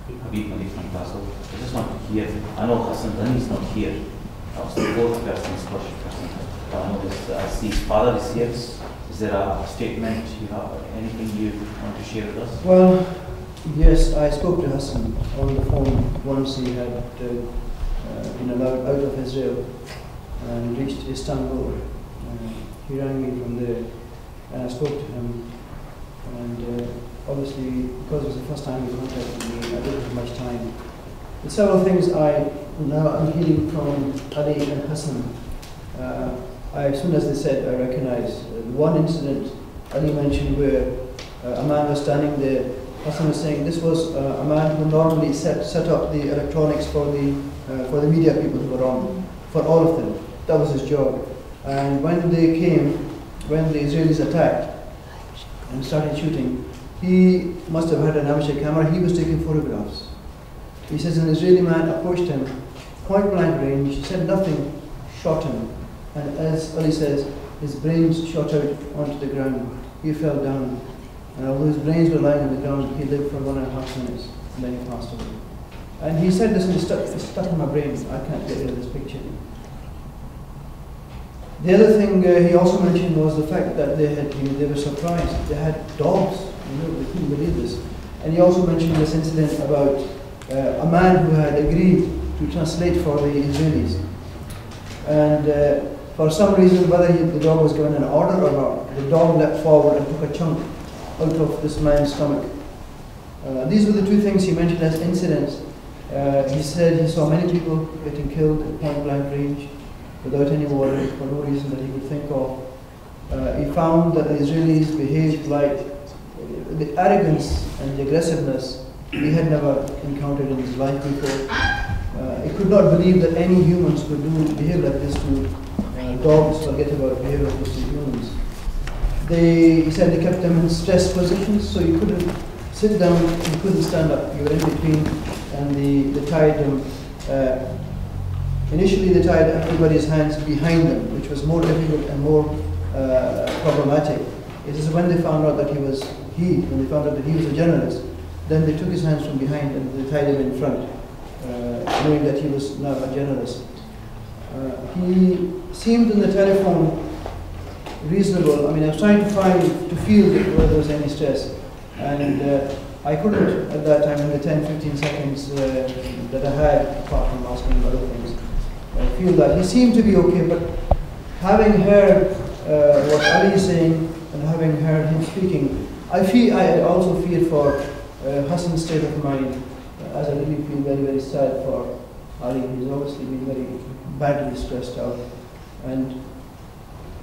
Habib Malik from Basel. I just want to hear, I know Hassan Ghani is not here. I was the fourth person, scholarship person. But I know this, I see his father is here. Is there a statement, you have anything you want to share with us? Well, yes, I spoke to Hassan on the phone once he had been allowed out of Israel and reached Istanbul. He rang me from there and I spoke to him, and obviously because it was the first time he contacted me, I didn't have much time. But several things I'm hearing from Ali and Hassan. As soon as they said, I recognize one incident Ali mentioned where a man was standing there. Hassan was saying this was a man who normally set up the electronics for the media people who were on, for all of them. That was his job. And when they came, when the Israelis attacked and started shooting, he must have had an amateur camera. He was taking photographs. He says an Israeli man approached him, point blank range, said nothing, shot him. And as Ali says, his brains shot out onto the ground. He fell down. And although his brains were lying on the ground, he lived for 1.5 minutes, and then he passed away. And he said, listen, it's stuck in my brain. I can't get rid of this picture. The other thing he also mentioned was the fact that they were surprised. They had dogs. They couldn't believe this. And he also mentioned this incident about a man who had agreed to translate for the Israelis. And for some reason, whether the dog was given an order or not, the dog leapt forward and took a chunk out of this man's stomach. These were the two things he mentioned as incidents. He said he saw many people getting killed at point blank range without any warning, for no reason that he could think of. He found that the Israelis behaved like the arrogance and the aggressiveness he had never encountered in his life before. He could not believe that any humans could behave like this to dogs, forget about behave like this to humans. He said they kept them in stressed positions, so you couldn't sit down, you couldn't stand up, you were in between, and they tied them. Initially they tied everybody's hands behind them, which was more difficult and more problematic. It is when they found out that when they found out that he was a journalist, then they took his hands from behind and they tied him in front, knowing that he was now a journalist. He seemed in the telephone reasonable. I mean, I was trying to feel whether there was any stress, and I couldn't at that time in the 10-15 seconds that I had, apart from asking him other things, feel that he seemed to be okay. But having heard what Ali is saying and having heard him speaking, I also feel for Hassan's state of mind, as I really feel very, very sad for Ali. He's obviously been very badly stressed out, and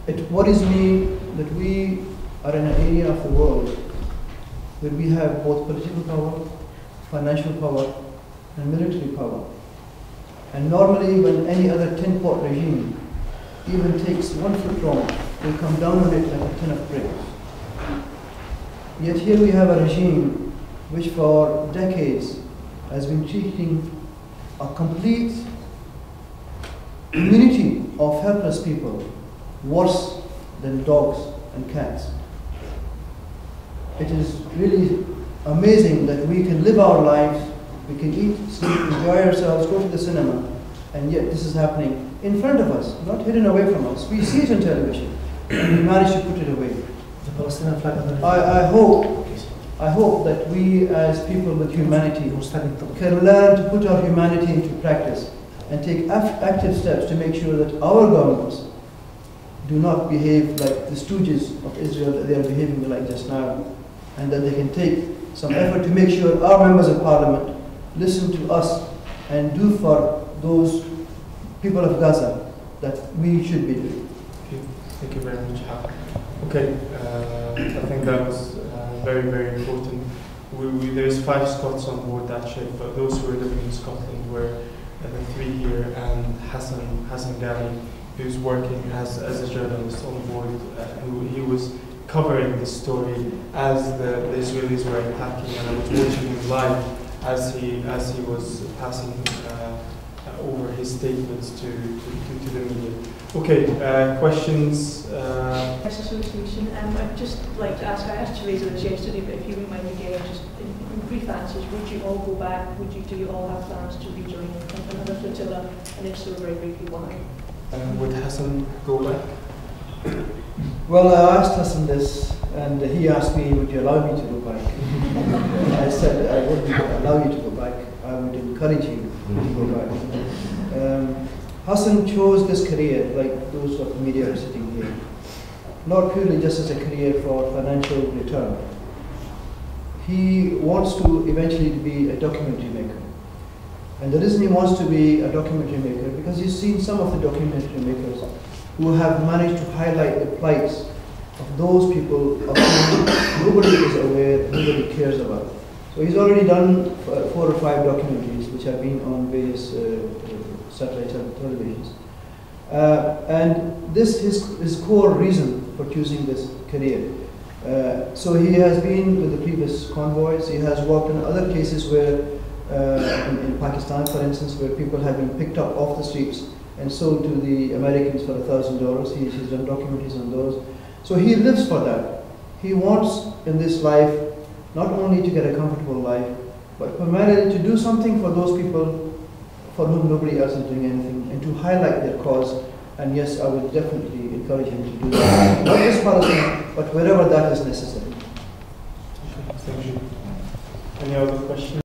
it worries me that we are in an area of the world where we have both political power, financial power, and military power. And normally when any other tin pot regime even takes 1 foot wrong, they come down on it like a tin of bricks. Yet here we have a regime which for decades has been treating a complete community of helpless people worse than dogs and cats. It is really amazing that we can live our lives, we can eat, sleep, enjoy ourselves, go to the cinema, and yet this is happening in front of us, not hidden away from us. We see it on television, and we manage to put it away. The Palestinian flag on the I hope that we as people with humanity can learn to put our humanity into practice and take active steps to make sure that our governments do not behave like the stooges of Israel that they are behaving like just now, and that they can take some effort to make sure our members of parliament listen to us and do for those people of Gaza that we should be doing. Thank you very much. Okay, I think that was very, very important. There's 5 Scots on board that ship, but those who were living in Scotland were the 3 here, and Hassan Ghani, who's working as a journalist on board, he was covering the story as the Israelis were attacking, and I was watching him live as he was passing over his statements to the media. Okay, questions? Association. I'd just like to ask, I asked Teresa this yesterday, but if you wouldn't mind again, just in brief answers, would you all go back? Do you all have plans to rejoin another flotilla? And if so, very briefly, why? Would Hassan go back? Well, I asked Hassan this, and he asked me, would you allow me to go back? I said, I wouldn't allow you to go back. I would encourage you to go back. Hassan chose this career, like those of the media are sitting here, not purely just as a career for financial return. He wants to eventually be a documentary maker. And the reason he wants to be a documentary maker, because he's seen some of the documentary makers who have managed to highlight the plights of those people of whom nobody is aware, nobody cares about. So he's already done 4 or 5 documentaries which have been on various satellite televisions. And this is his core reason for choosing this career. So he has been with the previous convoys. He has worked in other cases where, in Pakistan for instance, where people have been picked up off the streets and sold to the Americans for $1,000. He's done documentaries on those. So he lives for that. He wants in this life not only to get a comfortable life, but primarily to do something for those people for whom nobody else is doing anything, and to highlight their cause. And yes, I would definitely encourage him to do that. Not just Palestine, but wherever that is necessary. Okay, thank you. Any other questions?